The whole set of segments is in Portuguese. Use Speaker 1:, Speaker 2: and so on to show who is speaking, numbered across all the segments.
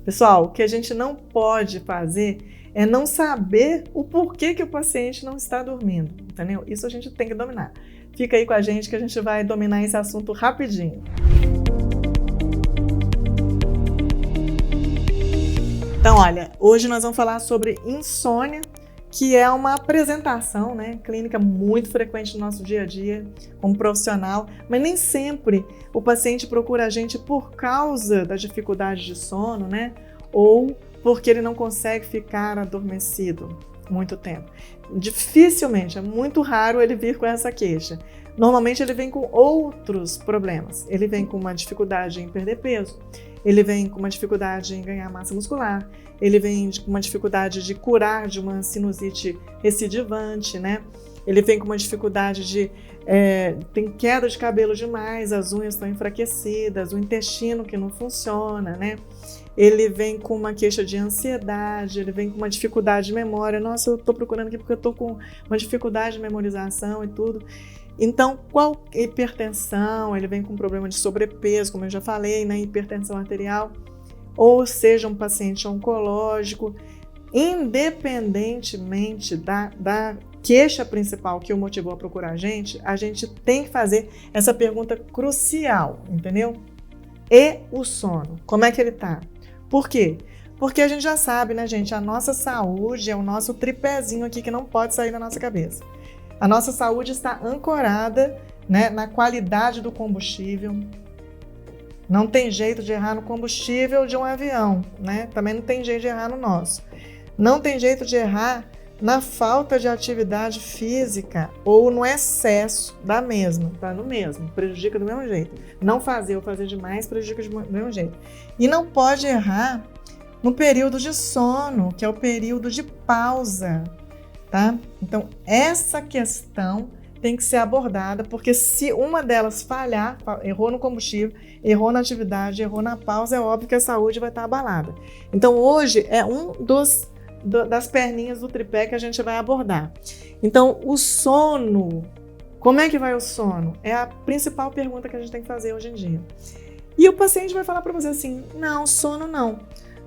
Speaker 1: Pessoal, o que a gente não pode fazer é não saber o porquê que o paciente não está dormindo, entendeu? Isso a gente tem que dominar. Fica aí com a gente que a gente vai dominar esse assunto rapidinho. Então, olha, hoje nós vamos falar sobre insônia, que é uma apresentação, né, clínica muito frequente no nosso dia a dia como profissional, mas nem sempre o paciente procura a gente por causa da dificuldade de sono, né, ou porque ele não consegue ficar adormecido muito tempo. Dificilmente, é muito raro ele vir com essa queixa. Normalmente ele vem com outros problemas. Ele vem com uma dificuldade em perder peso, ele vem com uma dificuldade em ganhar massa muscular, ele vem com uma dificuldade de curar de uma sinusite recidivante, né? Ele vem com uma dificuldade de... tem queda de cabelo demais, as unhas estão enfraquecidas, o intestino que não funciona, né? Ele vem com uma queixa de ansiedade, ele vem com uma dificuldade de memória. Nossa, eu estou procurando aqui porque eu estou com uma dificuldade de memorização e tudo. Então, qual hipertensão, ele vem com problema de sobrepeso, como eu já falei, né? Hipertensão arterial, ou seja, um paciente oncológico, independentemente da queixa principal que o motivou a procurar a gente tem que fazer essa pergunta crucial, entendeu? E o sono, como é que ele tá? Por quê? Porque a gente já sabe, né, gente? A nossa saúde é o nosso tripézinho aqui que não pode sair da nossa cabeça. A nossa saúde está ancorada, né, na qualidade do combustível. Não tem jeito de errar no combustível de um avião, né? Também não tem jeito de errar no nosso. Não tem jeito de errar na falta de atividade física ou no excesso da mesma, tá? No mesmo, prejudica do mesmo jeito. Não fazer ou fazer demais prejudica do mesmo jeito. E não pode errar no período de sono, que é o período de pausa, tá? Então, essa questão tem que ser abordada, porque se uma delas falhar, errou no combustível, errou na atividade, errou na pausa, é óbvio que a saúde vai estar abalada. Então, hoje é das perninhas do tripé que a gente vai abordar. Então, o sono, como é que vai o sono? É a principal pergunta que a gente tem que fazer hoje em dia. E o paciente vai falar para você assim, não, sono não.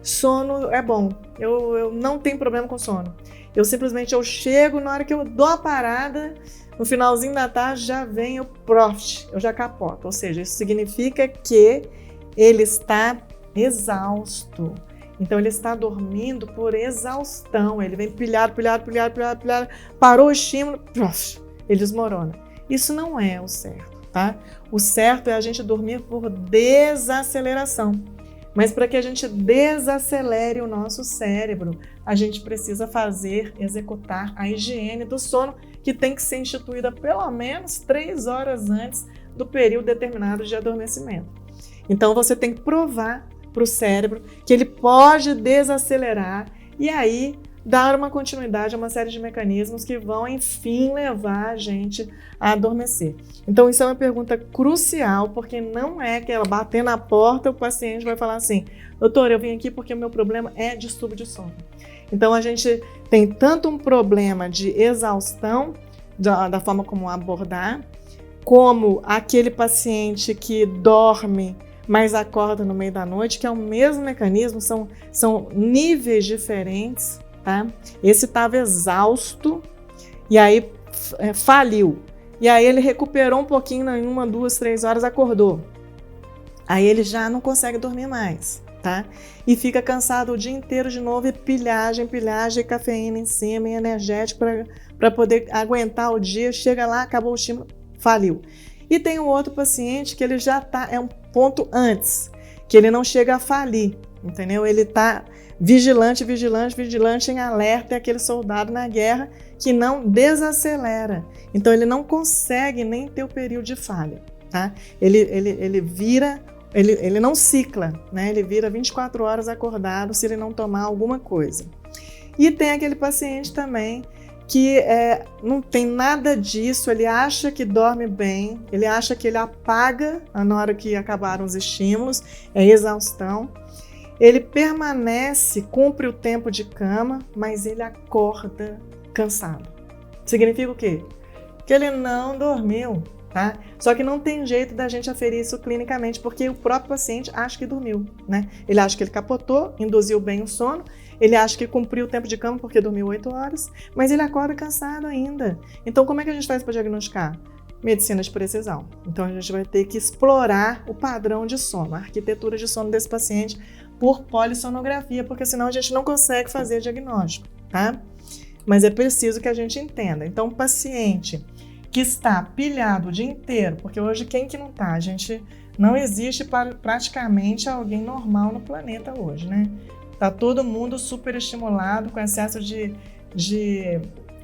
Speaker 1: Sono é bom, eu não tenho problema com sono. Eu simplesmente chego, na hora que eu dou a parada, no finalzinho da tarde já vem o profit, eu já capoto. Ou seja, isso significa que ele está exausto. Então ele está dormindo por exaustão, ele vem pilhado, parou o estímulo, ele desmorona. Isso não é o certo, tá? O certo é a gente dormir por desaceleração. Mas para que a gente desacelere o nosso cérebro, a gente precisa executar a higiene do sono, que tem que ser instituída pelo menos 3 horas antes do período determinado de adormecimento. Então você tem que provar para o cérebro que ele pode desacelerar e aí dar uma continuidade a uma série de mecanismos que vão, enfim, levar a gente a adormecer. Então, isso é uma pergunta crucial, porque não é que ela bater na porta, o paciente vai falar assim, doutor, eu vim aqui porque o meu problema é distúrbio de sono. Então, a gente tem tanto um problema de exaustão, da forma como abordar, como aquele paciente que dorme, mas acorda no meio da noite, que é o mesmo mecanismo, são níveis diferentes, tá? Esse estava exausto e aí faliu. E aí ele recuperou um pouquinho, em 1, 2, 3 horas, acordou. Aí ele já não consegue dormir mais, tá? E fica cansado o dia inteiro de novo, e pilhagem, cafeína em cima, e energético para poder aguentar o dia. Chega lá, acabou o estímulo, faliu. E tem um outro paciente que ele já está, é um ponto antes, que ele não chega a falir, entendeu? Ele está vigilante em alerta, é aquele soldado na guerra que não desacelera. Então ele não consegue nem ter o período de falha, tá? Ele não cicla, né? Ele vira 24 horas acordado se ele não tomar alguma coisa. E tem aquele paciente também que não tem nada disso, ele acha que dorme bem, ele acha que ele apaga na hora que acabaram os estímulos, é exaustão. Ele permanece, cumpre o tempo de cama, mas ele acorda cansado. Significa o quê? Que ele não dormiu. tá? Só que não tem jeito da gente aferir isso clinicamente, porque o próprio paciente acha que dormiu, né? Ele acha que ele capotou, induziu bem o sono, ele acha que cumpriu o tempo de cama porque dormiu 8 horas, mas ele acorda cansado ainda. Então, como é que a gente faz para diagnosticar? Medicina de precisão. Então, a gente vai ter que explorar o padrão de sono, a arquitetura de sono desse paciente por polissonografia, porque senão a gente não consegue fazer diagnóstico, tá? Mas é preciso que a gente entenda. Então, o paciente que está pilhado o dia inteiro, porque hoje quem que não tá? A gente não existe praticamente alguém normal no planeta hoje, né? Tá todo mundo super estimulado, com excesso de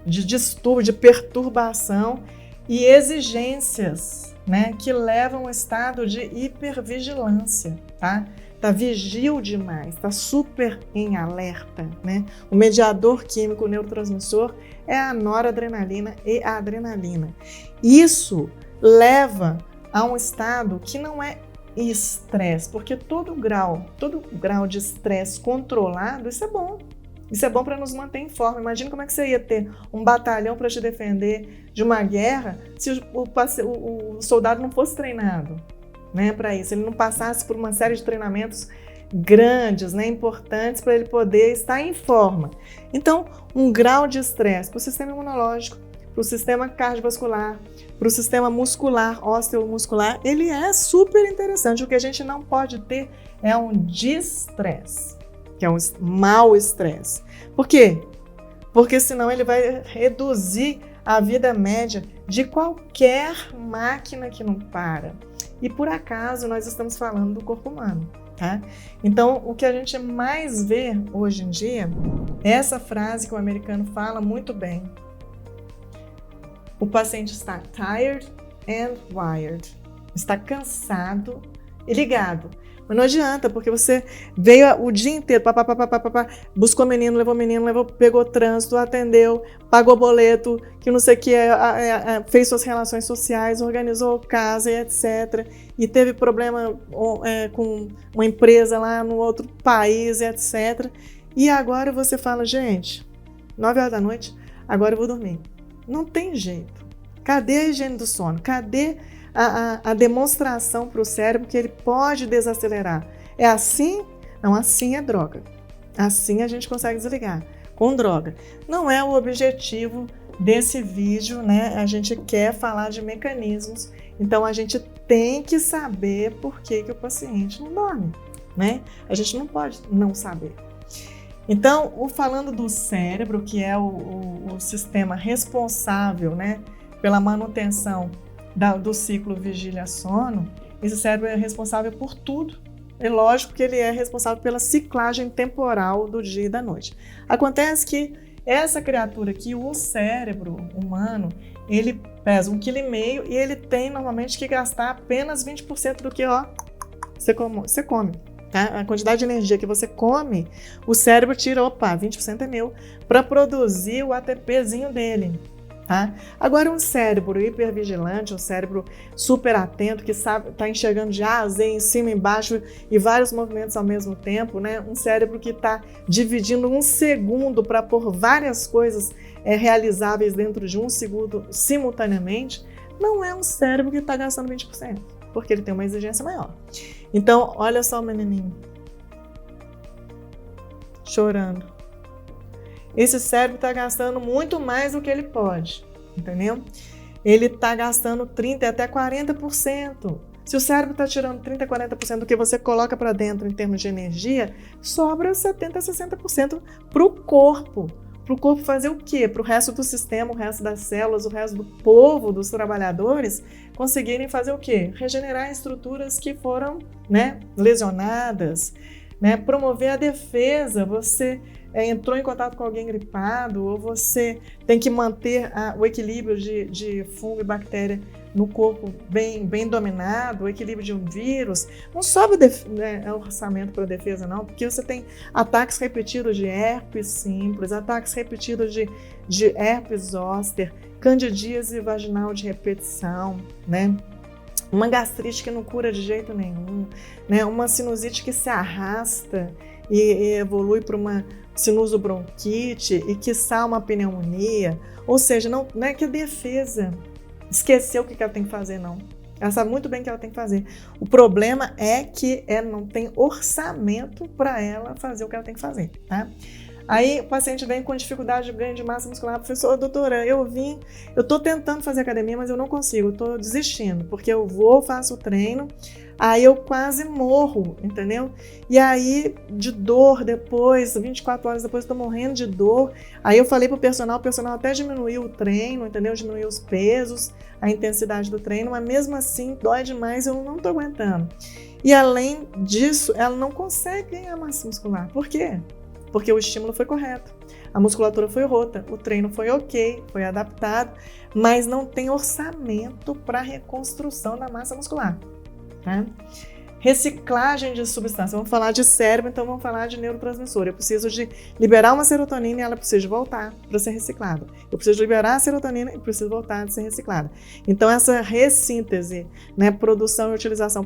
Speaker 1: distúrbio, de perturbação e exigências, né, que levam ao estado de hipervigilância, tá? Tá vigil demais, tá super em alerta, né? O mediador químico, o neurotransmissor, é a noradrenalina e a adrenalina. Isso leva a um estado que não é estresse, porque todo grau de estresse controlado, isso é bom. Isso é bom para nos manter em forma. Imagina como é que você ia ter um batalhão para te defender de uma guerra se o soldado não fosse treinado, né, para isso. Ele não passasse por uma série de treinamentos grandes, né, importantes para ele poder estar em forma. Então, um grau de estresse para o sistema imunológico, para o sistema cardiovascular, para o sistema muscular, osteomuscular, ele é super interessante. O que a gente não pode ter é um distresse, que é um mau estresse. Por quê? Porque senão ele vai reduzir a vida média de qualquer máquina que não para. E por acaso nós estamos falando do corpo humano, tá? Então, o que a gente mais vê hoje em dia é essa frase que o americano fala muito bem. O paciente está tired and wired. Está cansado e ligado. Mas não adianta, porque você veio o dia inteiro, buscou menino, levou, pegou trânsito, atendeu, pagou boleto, que não sei o que, fez suas relações sociais, organizou casa e etc. E teve problema com uma empresa lá no outro país e etc. E agora você fala, gente, 9 horas da noite, agora eu vou dormir. Não tem jeito. Cadê a higiene do sono? Cadê a demonstração para o cérebro que ele pode desacelerar? É assim? Não, assim é droga. Assim a gente consegue desligar, com droga. Não é o objetivo desse vídeo, né? A gente quer falar de mecanismos, então a gente tem que saber por que o paciente não dorme, né? A gente não pode não saber. Então, falando do cérebro, que é o sistema responsável, né, pela manutenção do ciclo vigília-sono, esse cérebro é responsável por tudo. É lógico que ele é responsável pela ciclagem temporal do dia e da noite. Acontece que essa criatura aqui, o cérebro humano, ele pesa 1,5 kg e ele tem normalmente que gastar apenas 20% do que você come. Tá? A quantidade de energia que você come, o cérebro tira, 20% é meu, para produzir o ATPzinho dele. Tá? Agora, um cérebro hipervigilante, um cérebro super atento, que sabe, está enxergando de A a Z, em cima, embaixo e vários movimentos ao mesmo tempo, né? Um cérebro que está dividindo 1 segundo para pôr várias coisas realizáveis dentro de 1 segundo simultaneamente, não é um cérebro que está gastando 20%, porque ele tem uma exigência maior. Então, olha só o menininho chorando. Esse cérebro está gastando muito mais do que ele pode, entendeu? Ele está gastando 30% até 40%. Se o cérebro está tirando 30%, 40% do que você coloca para dentro em termos de energia, sobra 70%, 60% para o corpo. Para o corpo fazer o quê? Para o resto do sistema, o resto das células, o resto do povo, dos trabalhadores, conseguirem fazer o quê? Regenerar estruturas que foram, né, lesionadas, né? Promover a defesa. Você entrou em contato com alguém gripado, ou você tem que manter o equilíbrio de fungo e bactéria no corpo bem dominado, o equilíbrio de um vírus. Não sobe o orçamento para defesa, não, porque você tem ataques repetidos de herpes simples, ataques repetidos de herpes zoster, candidíase vaginal de repetição, né? Uma gastrite que não cura de jeito nenhum, né? Uma sinusite que se arrasta e evolui para uma sinusobronquite e quiçá uma pneumonia. Ou seja, não é que a defesa esqueceu o que ela tem que fazer, não. Ela sabe muito bem o que ela tem que fazer. O problema é que ela não tem orçamento para ela fazer o que ela tem que fazer, tá? Aí o paciente vem com dificuldade de ganho de massa muscular. Professor, doutora, eu tô tentando fazer academia, mas eu não consigo, eu tô desistindo, porque eu faço o treino, aí eu quase morro, entendeu? E aí, de dor depois, 24 horas depois, eu tô morrendo de dor. Aí eu falei pro personal, o personal até diminuiu o treino, entendeu? Diminuiu os pesos, a intensidade do treino, mas mesmo assim, dói demais, eu não tô aguentando. E além disso, ela não consegue ganhar massa muscular. Por quê? Porque o estímulo foi correto, a musculatura foi rota, o treino foi ok, foi adaptado, mas não tem orçamento para reconstrução da massa muscular. Tá? Reciclagem de substância. Vamos falar de cérebro, então vamos falar de neurotransmissor. Eu preciso de liberar uma serotonina e ela precisa voltar para ser reciclada. Eu preciso liberar a serotonina e preciso voltar a ser reciclada. Então essa ressíntese, né, produção e utilização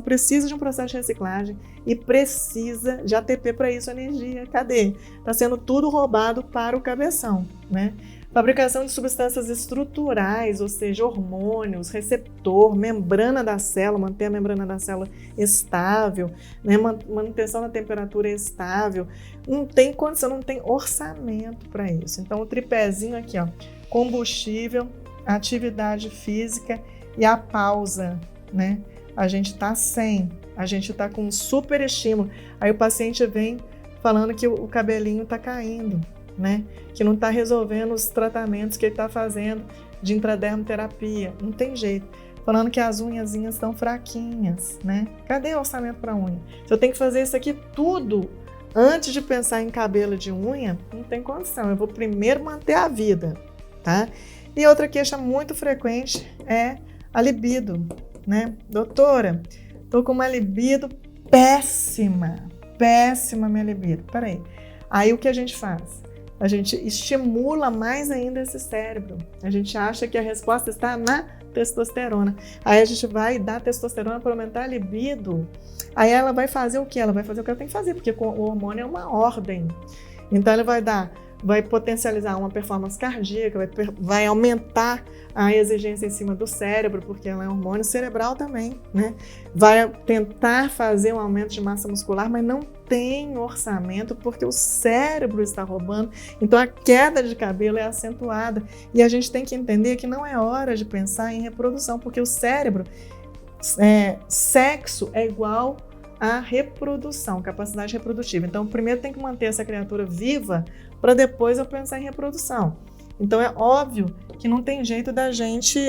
Speaker 1: precisa de um processo de reciclagem e precisa de ATP para isso, energia. Cadê? Está sendo tudo roubado para o cabeção, né? Fabricação de substâncias estruturais, ou seja, hormônios, receptor, membrana da célula, manter a membrana da célula estável, né? Manutenção da temperatura estável. Não tem condição, não tem orçamento para isso. Então, o tripézinho aqui, ó, combustível, atividade física e a pausa, né? A gente tá sem, a gente tá com um super estímulo. Aí o paciente vem falando que o cabelinho tá caindo, né? Que não está resolvendo os tratamentos que ele está fazendo de intradermoterapia. Não tem jeito. Falando que as unhazinhas estão fraquinhas, né? Cadê o orçamento para unha? Se eu tenho que fazer isso aqui tudo antes de pensar em cabelo de unha, não tem condição. Eu vou primeiro manter a vida, tá? E outra queixa muito frequente é a libido, né? Doutora, tô com uma libido péssima minha libido. Peraí. Aí o que a gente faz? A gente estimula mais ainda esse cérebro. A gente acha que a resposta está na testosterona. Aí a gente vai dar testosterona para aumentar a libido. Aí ela vai fazer o quê? Ela vai fazer o que ela tem que fazer, porque o hormônio é uma ordem. Então ele vai potencializar uma performance cardíaca, vai aumentar a exigência em cima do cérebro, porque ela é um hormônio cerebral também, né? Vai tentar fazer um aumento de massa muscular, mas não tem orçamento, porque o cérebro está roubando. Então a queda de cabelo é acentuada. E a gente tem que entender que não é hora de pensar em reprodução, porque o cérebro, sexo é igual a reprodução, capacidade reprodutiva. Então, primeiro tem que manter essa criatura viva para depois eu pensar em reprodução. Então, é óbvio que não tem jeito da gente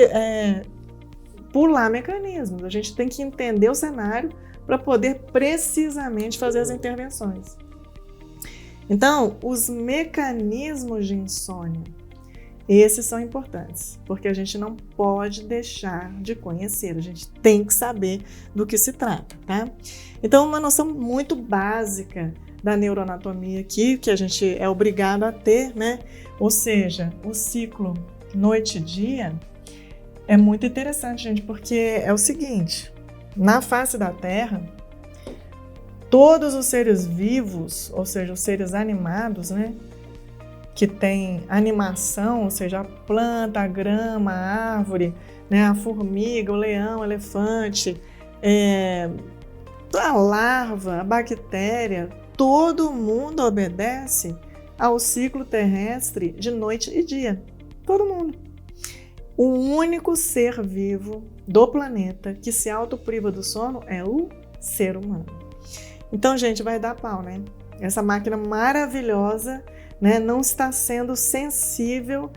Speaker 1: pular mecanismos. A gente tem que entender o cenário para poder precisamente fazer as intervenções. Então, os mecanismos de insônia, esses são importantes, porque a gente não pode deixar de conhecer, a gente tem que saber do que se trata, tá? Então, uma noção muito básica da neuroanatomia aqui, que a gente é obrigado a ter, né? Ou seja, o ciclo noite e dia é muito interessante, gente, porque é o seguinte, na face da Terra, todos os seres vivos, ou seja, os seres animados, né? Que tem animação, ou seja, a planta, a grama, a árvore, né, a formiga, o leão, o elefante, a larva, a bactéria, todo mundo obedece ao ciclo terrestre de noite e dia. Todo mundo. O único ser vivo do planeta que se autopriva do sono é o ser humano. Então, gente, vai dar pau, né? Essa máquina maravilhosa, né, não está sendo sensível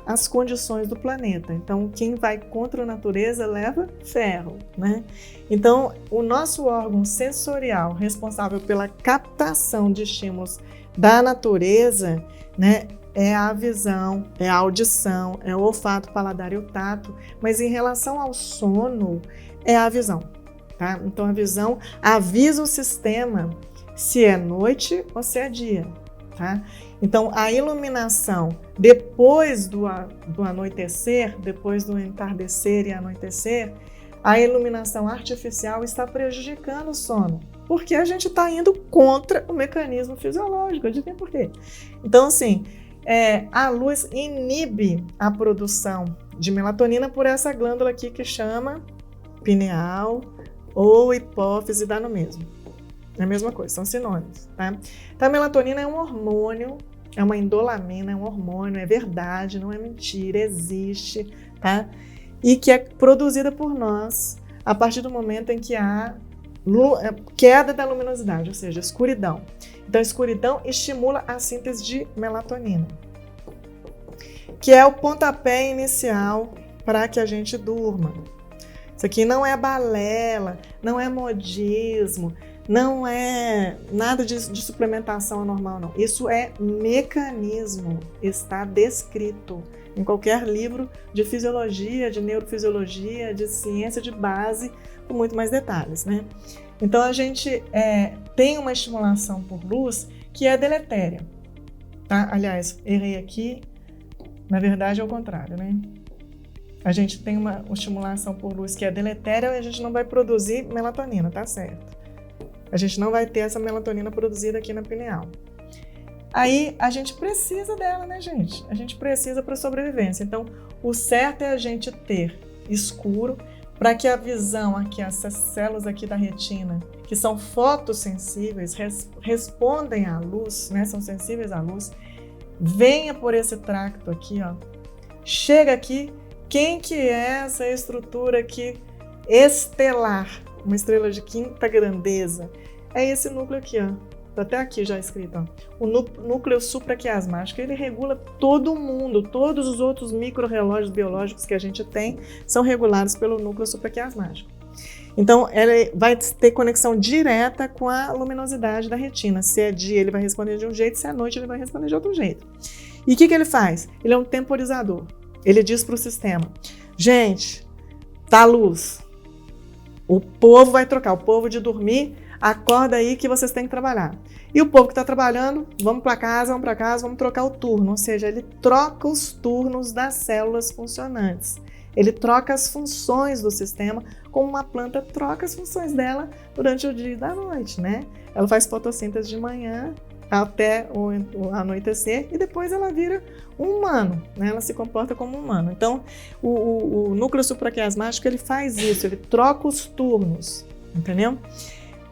Speaker 1: às condições do planeta. Então, quem vai contra a natureza leva ferro, né? Então, o nosso órgão sensorial responsável pela captação de estímulos da natureza, né, é a visão, é a audição, é o olfato, o paladar e o tato. Mas em relação ao sono, é a visão, tá? Então, a visão avisa o sistema se é noite ou se é dia. Tá? Então, a iluminação depois do anoitecer, depois do entardecer e anoitecer, a iluminação artificial está prejudicando o sono, porque a gente está indo contra o mecanismo fisiológico, adivinha por quê? Então, assim, a luz inibe a produção de melatonina por essa glândula aqui que chama pineal ou hipófise, dá no mesmo. É a mesma coisa, são sinônimos, tá? Então, a melatonina é um hormônio, é uma indolamina, é um hormônio, é verdade, não é mentira, existe, tá? E que é produzida por nós a partir do momento em que há queda da luminosidade, ou seja, escuridão. Então, a escuridão estimula a síntese de melatonina, que é o pontapé inicial para que a gente durma. Isso aqui não é balela, não é modismo, não é nada de suplementação anormal, não. Isso é mecanismo, está descrito em qualquer livro de fisiologia, de neurofisiologia, de ciência de base, com muito mais detalhes, né? Então, a gente tem uma estimulação por luz que é deletéria, tá? Aliás, errei aqui, na verdade é o contrário, né? A gente tem uma estimulação por luz que é deletéria e a gente não vai produzir melatonina, tá certo? A gente não vai ter essa melatonina produzida aqui na pineal. Aí a gente precisa dela, né, gente? A gente precisa para sobrevivência. Então, o certo é a gente ter escuro para que a visão aqui, essas células aqui da retina, que são fotossensíveis, respondem à luz, né? São sensíveis à luz, venha por esse tracto aqui, ó. Chega aqui. Quem que é essa estrutura aqui estelar? Uma estrela de quinta grandeza. É esse núcleo aqui, ó. Tá até aqui já escrito, ó. O núcleo supraquiasmático. Ele regula todo mundo. Todos os outros micro-relógios biológicos que a gente tem são regulados pelo núcleo supraquiasmático. Então, ele vai ter conexão direta com a luminosidade da retina. Se é dia, ele vai responder de um jeito. Se é noite, ele vai responder de outro jeito. E o que ele faz? Ele é um temporizador. Ele diz para o sistema, gente, tá luz. O povo vai trocar. O povo de dormir, acorda aí que vocês têm que trabalhar. E o povo que está trabalhando, vamos para casa, vamos trocar o turno. Ou seja, ele troca os turnos das células funcionantes. Ele troca as funções do sistema, como uma planta troca as funções dela durante o dia e da noite, né? Ela faz fotossíntese de manhã até o anoitecer e depois ela vira um humano, né? Ela se comporta como um humano. Então, o núcleo supraquiasmático, ele faz isso, ele troca os turnos, entendeu?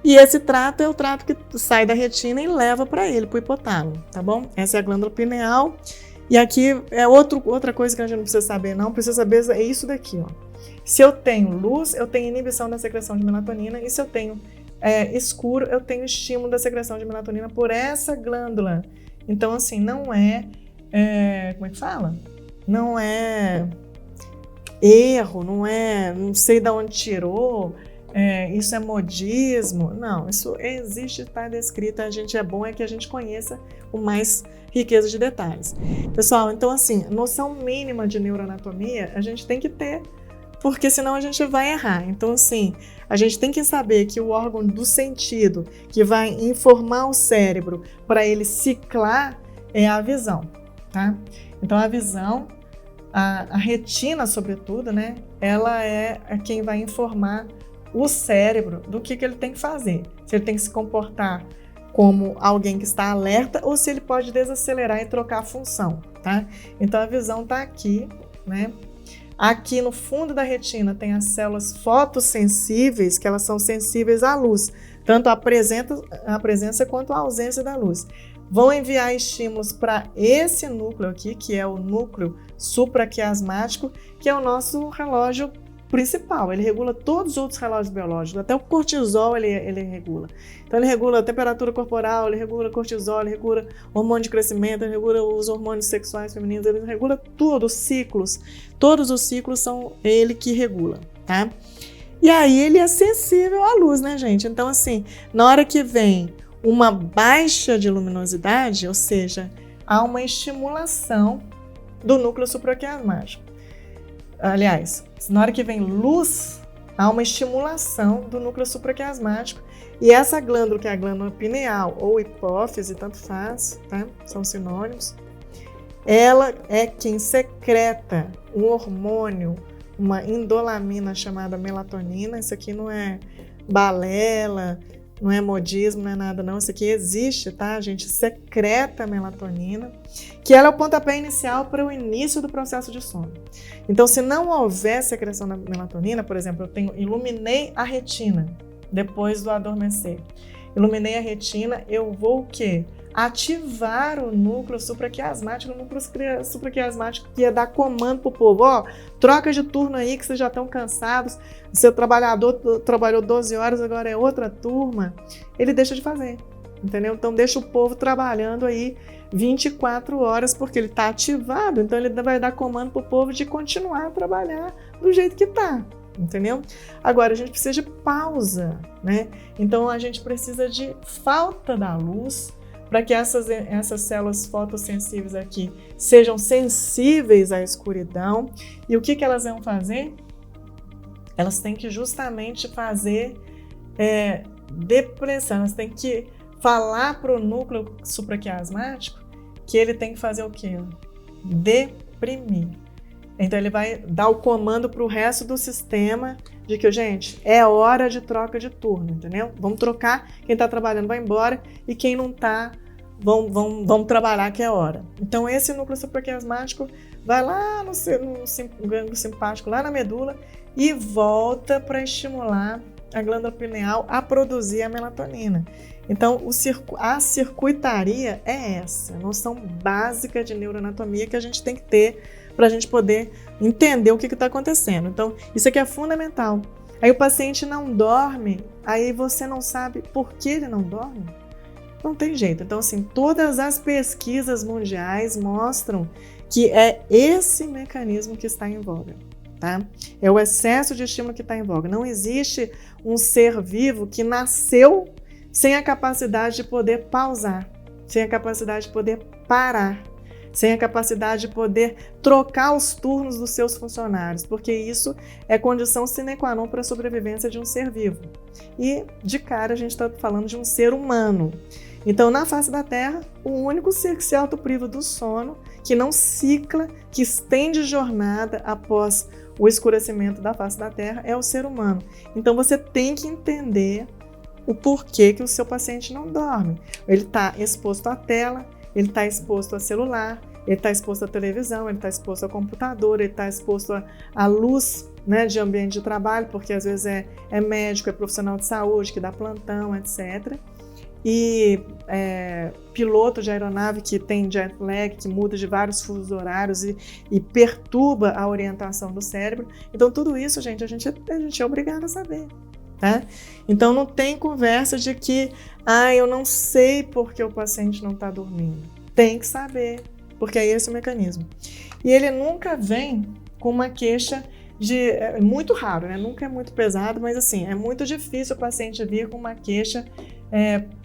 Speaker 1: E esse trato é o trato que sai da retina e leva para ele, para o hipotálamo, tá bom? Essa é a glândula pineal. E aqui é outra coisa que a gente não precisa saber, não. Precisa saber é isso daqui, ó. Se eu tenho luz, eu tenho inibição da secreção de melatonina. E se eu tenho escuro, eu tenho estímulo da secreção de melatonina por essa glândula. Então, assim, não como é que fala? Não é erro, não sei de onde tirou, isso é modismo. Não, isso existe, está descrito. A gente é que a gente conheça com mais riqueza de detalhes. Pessoal, então, assim, noção mínima de neuroanatomia a gente tem que ter, porque senão a gente vai errar. Então, assim, a gente tem que saber que o órgão do sentido que vai informar o cérebro para ele ciclar é a visão, tá? Então, a visão, a retina, sobretudo, né? Ela é quem vai informar o cérebro do que ele tem que fazer. Se ele tem que se comportar como alguém que está alerta ou se ele pode desacelerar e trocar a função, tá? Então, a visão está aqui, né? Aqui no fundo da retina tem as células fotossensíveis, que elas são sensíveis à luz, tanto a presença quanto a ausência da luz. Vão enviar estímulos para esse núcleo aqui, que é o núcleo supraquiasmático, que é o nosso relógio principal. Ele regula todos os outros relógios biológicos, até o cortisol ele regula. Então ele regula a temperatura corporal, ele regula cortisol, ele regula hormônio de crescimento, ele regula os hormônios sexuais femininos, ele regula tudo, os ciclos. Todos os ciclos são ele que regula, tá? E aí ele é sensível à luz, né, gente? Então, assim, na hora que vem uma baixa de luminosidade, ou seja, há uma estimulação do núcleo supraquiasmático. Aliás, na hora que vem luz, há uma estimulação do núcleo supraquiasmático e essa glândula, que é a glândula pineal ou hipófise, tanto faz, tá? São sinônimos, ela é quem secreta um hormônio, uma indolamina chamada melatonina. Isso aqui não é balela, não é modismo, não é nada não, isso aqui existe, tá? A gente secreta a melatonina, que ela é o pontapé inicial para o início do processo de sono. Então, se não houver secreção da melatonina, por exemplo, iluminei a retina depois do adormecer. Iluminei a retina, eu vou o quê? Ativar o núcleo supraquiasmático, que ia dar comando pro povo, ó, troca de turno aí que vocês já estão cansados, o seu trabalhador trabalhou 12 horas, agora é outra turma, ele deixa de fazer, entendeu? Então deixa o povo trabalhando aí 24 horas, porque ele está ativado, então ele vai dar comando pro povo de continuar a trabalhar do jeito que tá. Entendeu? Agora, a gente precisa de pausa, né? Então, a gente precisa de falta da luz para que essas células fotossensíveis aqui sejam sensíveis à escuridão. E o que elas vão fazer? Elas têm que justamente fazer depressão, elas têm que falar para o núcleo supraquiasmático que ele tem que fazer o quê? Deprimir. Então, ele vai dar o comando para o resto do sistema de que, gente, é hora de troca de turno, entendeu? Vamos trocar, quem está trabalhando vai embora e quem não está, vamos trabalhar que é hora. Então, esse núcleo supraquiasmático vai lá no gânglio simpático, lá na medula e volta para estimular a glândula pineal a produzir a melatonina. Então, a circuitaria é essa, a noção básica de neuroanatomia que a gente tem que ter para a gente poder entender o que está acontecendo. Então, isso aqui é fundamental. Aí o paciente não dorme, aí você não sabe por que ele não dorme. Não tem jeito. Então, assim, todas as pesquisas mundiais mostram que é esse mecanismo que está em voga, tá? É o excesso de estímulo que está em voga. Não existe um ser vivo que nasceu sem a capacidade de poder pausar, sem a capacidade de poder parar, sem a capacidade de poder trocar os turnos dos seus funcionários, porque isso é condição sine qua non para a sobrevivência de um ser vivo. E, de cara, a gente está falando de um ser humano. Então, na face da Terra, o único ser que se autopriva do sono, que não cicla, que estende jornada após o escurecimento da face da Terra, é o ser humano. Então, você tem que entender o porquê que o seu paciente não dorme. Ele está exposto à tela, ele está exposto a celular, ele está exposto à televisão, ele está exposto ao computador, ele está exposto à luz, né, de ambiente de trabalho, porque às vezes é médico, é profissional de saúde, que dá plantão, etc. E piloto de aeronave que tem jet lag, que muda de vários fusos horários e perturba a orientação do cérebro. Então tudo isso, gente, a gente é obrigado a saber. Tá? Então não tem conversa de que eu não sei porque o paciente não está dormindo. Tem que saber, porque é esse o mecanismo. E ele nunca vem com uma queixa é muito raro, né? Nunca é muito pesado, mas assim, é muito difícil o paciente vir com uma queixa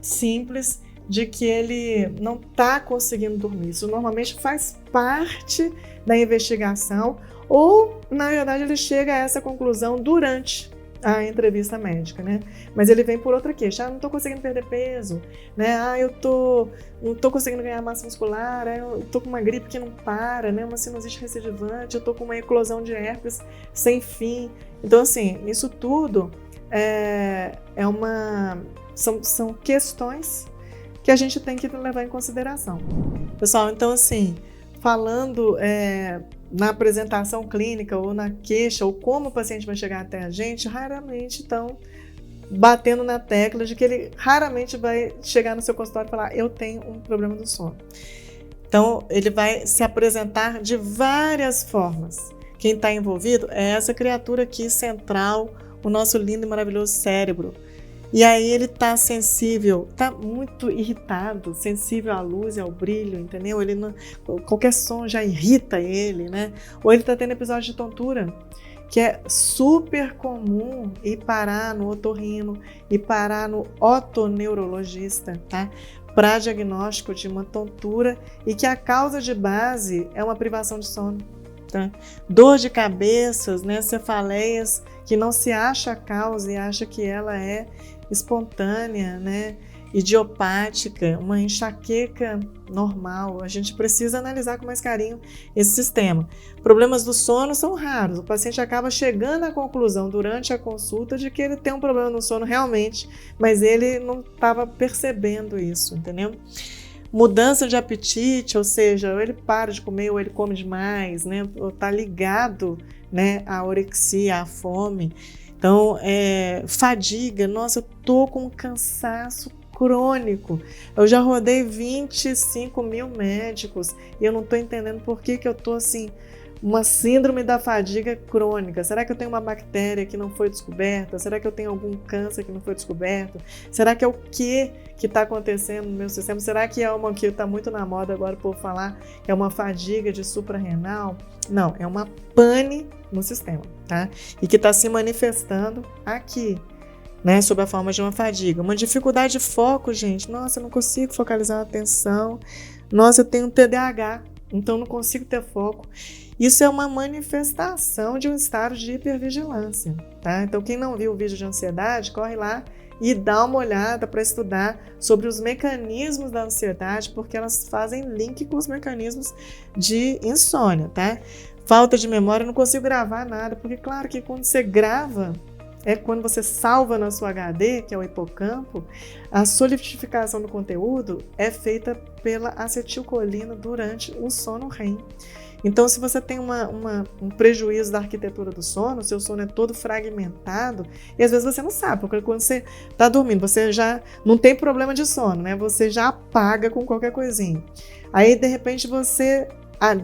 Speaker 1: simples de que ele não está conseguindo dormir. Isso normalmente faz parte da investigação ou, na verdade, ele chega a essa conclusão durante a entrevista médica, né? Mas ele vem por outra queixa. Não estou conseguindo perder peso, né? Não estou conseguindo ganhar massa muscular, eu estou com uma gripe que não para, né? Uma sinusite recidivante, eu estou com uma eclosão de herpes sem fim. Então, assim, isso tudo são questões que a gente tem que levar em consideração. Pessoal, então, assim, falando na apresentação clínica ou na queixa, ou como o paciente vai chegar até a gente, raramente estão batendo na tecla de que ele raramente vai chegar no seu consultório e falar: eu tenho um problema do sono. Então, ele vai se apresentar de várias formas. Quem está envolvido é essa criatura aqui central, o nosso lindo e maravilhoso cérebro. E aí ele está sensível, está muito irritado, sensível à luz e ao brilho, entendeu? Qualquer som já irrita ele, né? Ou ele está tendo episódio de tontura, que é super comum ir parar no otorrino, ir parar no otoneurologista, tá? Para diagnóstico de uma tontura e que a causa de base é uma privação de sono. Tá? Dor de cabeças, né? Cefaleias que não se acha a causa e acha que ela é espontânea, né? idiopática, uma enxaqueca normal. A gente precisa analisar com mais carinho esse sistema. Problemas do sono são raros. O paciente acaba chegando à conclusão durante a consulta de que ele tem um problema no sono realmente, mas ele não estava percebendo isso, entendeu? Mudança de apetite, ou seja, ou ele para de comer ou ele come demais, né? Ou está ligado, né, à orexia, à fome. Então, fadiga, nossa, eu tô com um cansaço crônico. Eu já rodei 25 mil médicos e eu não tô entendendo por que eu tô assim, uma síndrome da fadiga crônica. Será que eu tenho uma bactéria que não foi descoberta? Será que eu tenho algum câncer que não foi descoberto? Será que é o que está acontecendo no meu sistema? Será que é uma que está muito na moda agora por falar que é uma fadiga de suprarrenal? Não, é uma pane no sistema, tá? E que está se manifestando aqui, né, sob a forma de uma fadiga. Uma dificuldade de foco, gente. Nossa, eu não consigo focalizar a atenção. Nossa, eu tenho TDAH, então não consigo ter foco. Isso é uma manifestação de um estado de hipervigilância, tá? Então, quem não viu o vídeo de ansiedade, corre lá e dá uma olhada para estudar sobre os mecanismos da ansiedade, porque elas fazem link com os mecanismos de insônia, tá? Falta de memória, eu não consigo gravar nada, porque claro que quando você grava, quando você salva na sua HD, que é o hipocampo, a solidificação do conteúdo é feita pela acetilcolina durante o sono REM. Então, se você tem um prejuízo da arquitetura do sono, seu sono é todo fragmentado, e às vezes você não sabe, porque quando você está dormindo, você já não tem problema de sono, né? Você já apaga com qualquer coisinha. Aí, de repente, você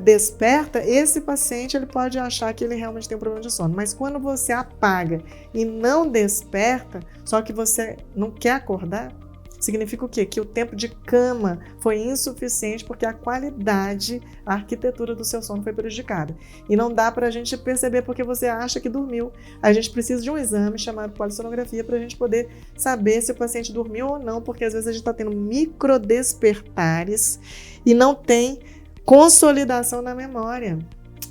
Speaker 1: desperta, esse paciente ele pode achar que ele realmente tem um problema de sono, mas quando você apaga e não desperta, só que você não quer acordar, significa o quê? Que o tempo de cama foi insuficiente porque a qualidade, a arquitetura do seu sono foi prejudicada. E não dá para a gente perceber porque você acha que dormiu. A gente precisa de um exame chamado polissonografia para a gente poder saber se o paciente dormiu ou não, porque às vezes a gente está tendo microdespertares e não tem consolidação na memória.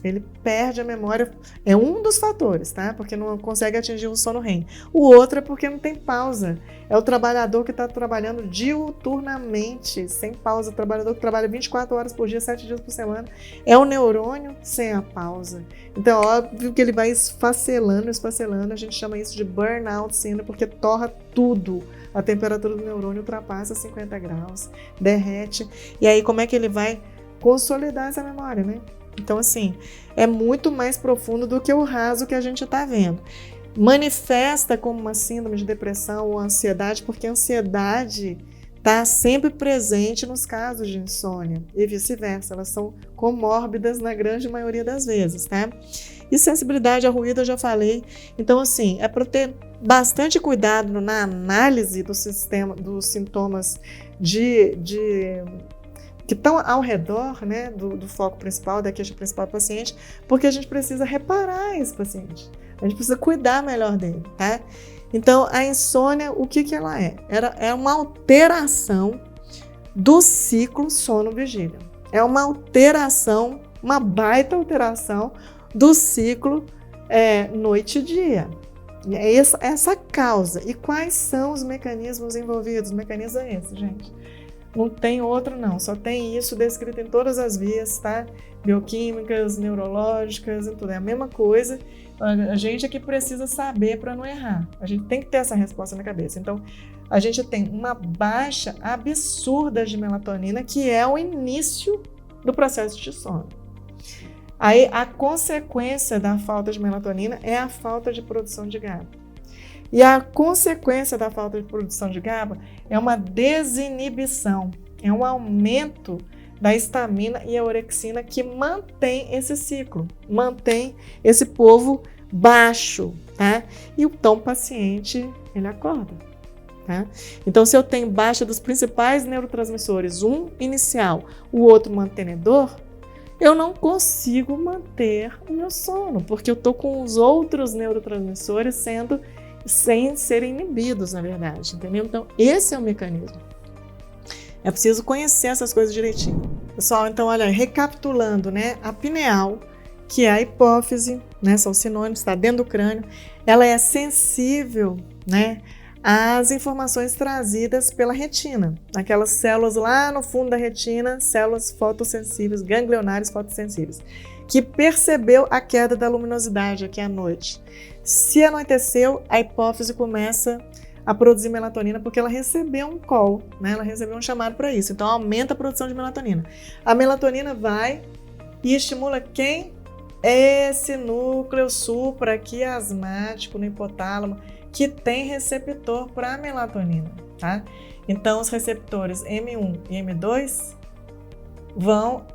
Speaker 1: Ele perde a memória, é um dos fatores, tá? Porque não consegue atingir o sono REM. O outro é porque não tem pausa. É o trabalhador que está trabalhando diuturnamente, sem pausa. O trabalhador que trabalha 24 horas por dia, 7 dias por semana. É o neurônio sem a pausa. Então, óbvio que ele vai esfacelando. A gente chama isso de burnout síndrome, porque torra tudo. A temperatura do neurônio ultrapassa 50 graus, derrete. E aí, como é que ele vai consolidar essa memória, né? Então, assim, é muito mais profundo do que o raso que a gente está vendo. Manifesta como uma síndrome de depressão ou ansiedade, porque a ansiedade está sempre presente nos casos de insônia e vice-versa. Elas são comórbidas na grande maioria das vezes, tá? E sensibilidade ao ruído eu já falei. Então, assim, é para ter bastante cuidado na análise do sistema, dos sintomas que estão ao redor, né, do foco principal, da queixa principal do paciente, porque a gente precisa reparar esse paciente. A gente precisa cuidar melhor dele, tá? Então, a insônia, o que ela é? É uma alteração do ciclo sono-vigília. É uma alteração, uma baita alteração do ciclo noite e dia. É essa causa. E quais são os mecanismos envolvidos? Os mecanismos é esse, gente. Não tem outro não, só tem isso descrito em todas as vias, tá? Bioquímicas, neurológicas e tudo, é a mesma coisa. A gente é que precisa saber para não errar. A gente tem que ter essa resposta na cabeça. Então, a gente tem uma baixa absurda de melatonina, que é o início do processo de sono. Aí, a consequência da falta de melatonina é a falta de produção de GABA. E a consequência da falta de produção de GABA é uma desinibição, é um aumento da histamina e a orexina que mantém esse ciclo, mantém esse povo baixo, tá? E então o paciente, ele acorda, tá? Então, se eu tenho baixa dos principais neurotransmissores, um inicial, o outro mantenedor, eu não consigo manter o meu sono, porque eu tô com os outros neurotransmissores sem serem inibidos, na verdade, entendeu? Então, esse é o mecanismo. É preciso conhecer essas coisas direitinho. Pessoal, então, olha, recapitulando, né? A pineal, que é a hipófise, né? São sinônimos, está dentro do crânio. Ela é sensível, né? as informações trazidas pela retina, aquelas células lá no fundo da retina, células fotossensíveis, ganglionares fotossensíveis, que percebeu a queda da luminosidade aqui à noite. Se anoiteceu, a hipófise começa a produzir melatonina porque ela recebeu um call, né? Ela recebeu um chamado para isso, então aumenta a produção de melatonina. A melatonina vai e estimula quem? Esse núcleo supraquiasmático no hipotálamo, que tem receptor para melatonina, tá? Então, os receptores M1 e M2 vão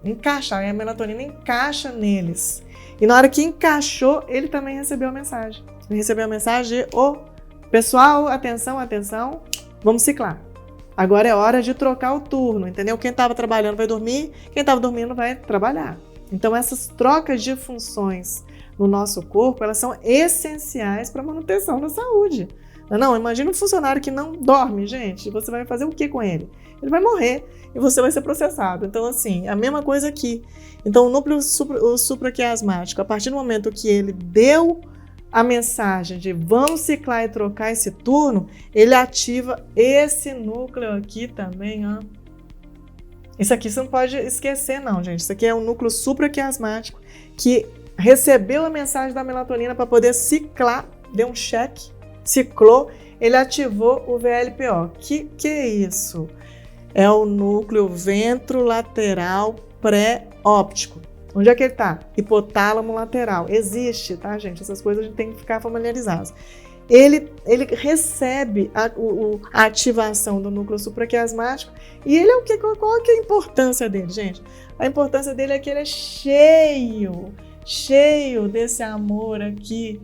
Speaker 1: encaixar, e a melatonina encaixa neles. E na hora que encaixou, ele também recebeu a mensagem. Ele recebeu a mensagem de, pessoal, atenção, atenção, vamos ciclar. Agora é hora de trocar o turno, entendeu? Quem estava trabalhando vai dormir, quem estava dormindo vai trabalhar. Então, essas trocas de funções no nosso corpo, elas são essenciais para a manutenção da saúde. Não, imagina um funcionário que não dorme, gente, você vai fazer o que com ele? Ele vai morrer e você vai ser processado. Então, assim, a mesma coisa aqui. Então, o núcleo supraquiasmático, a partir do momento que ele deu a mensagem de vamos ciclar e trocar esse turno, ele ativa esse núcleo aqui também, ó. Isso aqui você não pode esquecer, não, gente. Isso aqui é um núcleo supraquiasmático que recebeu a mensagem da melatonina para poder ciclar, deu um check, ciclou, ele ativou o VLPO. Que é isso? É o núcleo ventrolateral pré-óptico. Onde é que ele está? Hipotálamo lateral. Existe, tá, gente? Essas coisas a gente tem que ficar familiarizados. Ele recebe a ativação do núcleo supraquiasmático e ele é o que? Qual que é a importância dele, gente? A importância dele é que ele é cheio desse amor aqui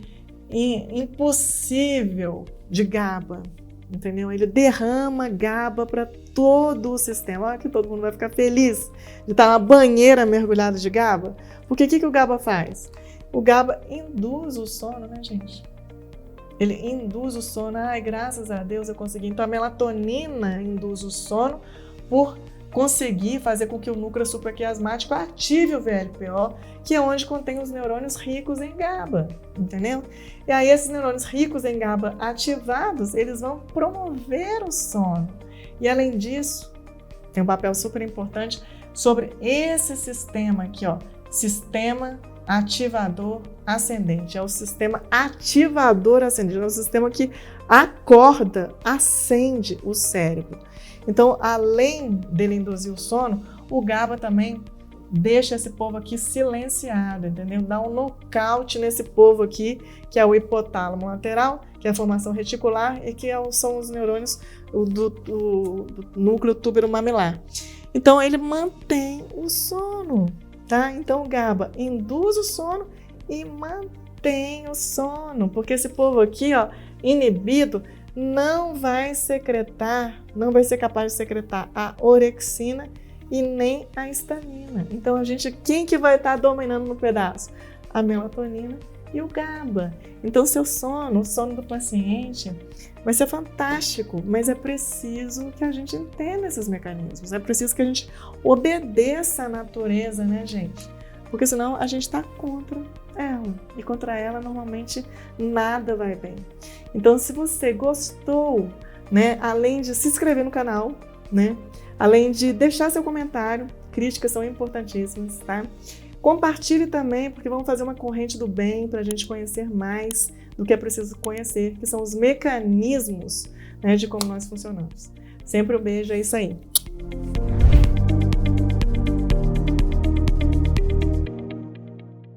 Speaker 1: impossível de GABA, entendeu? Ele derrama GABA para todo o sistema. Olha que todo mundo vai ficar feliz de estar na banheira mergulhada de GABA. Porque o que o GABA faz? O GABA induz o sono, né, gente? Ele induz o sono. Ai, graças a Deus eu consegui. Então a melatonina induz o sono por conseguir fazer com que o núcleo supraquiasmático ative o VLPO, que é onde contém os neurônios ricos em GABA, entendeu? E aí esses neurônios ricos em GABA ativados, eles vão promover o sono. E além disso, tem um papel super importante sobre esse sistema aqui, ó, sistema ativador ascendente. É o sistema ativador ascendente, é o sistema que acorda, acende o cérebro. Então, além dele induzir o sono, o GABA também deixa esse povo aqui silenciado, entendeu? Dá um nocaute nesse povo aqui, que é o hipotálamo lateral, que é a formação reticular e que são os neurônios do núcleo túbero-mamilar. Então, ele mantém o sono, tá? Então, o GABA induz o sono e mantém o sono, porque esse povo aqui, ó, inibido, não vai ser capaz de secretar a orexina e nem a histamina. Então, quem que vai estar dominando no pedaço? A melatonina e o GABA. Então, o sono do paciente vai ser fantástico, mas é preciso que a gente entenda esses mecanismos, é preciso que a gente obedeça à natureza, né, gente? Porque senão a gente está contra ela, e contra ela normalmente nada vai bem. Então, se você gostou, né, além de se inscrever no canal, né, além de deixar seu comentário, críticas são importantíssimas, tá? Compartilhe também, porque vamos fazer uma corrente do bem para a gente conhecer mais do que é preciso conhecer, que são os mecanismos, né, de como nós funcionamos. Sempre um beijo, é isso aí.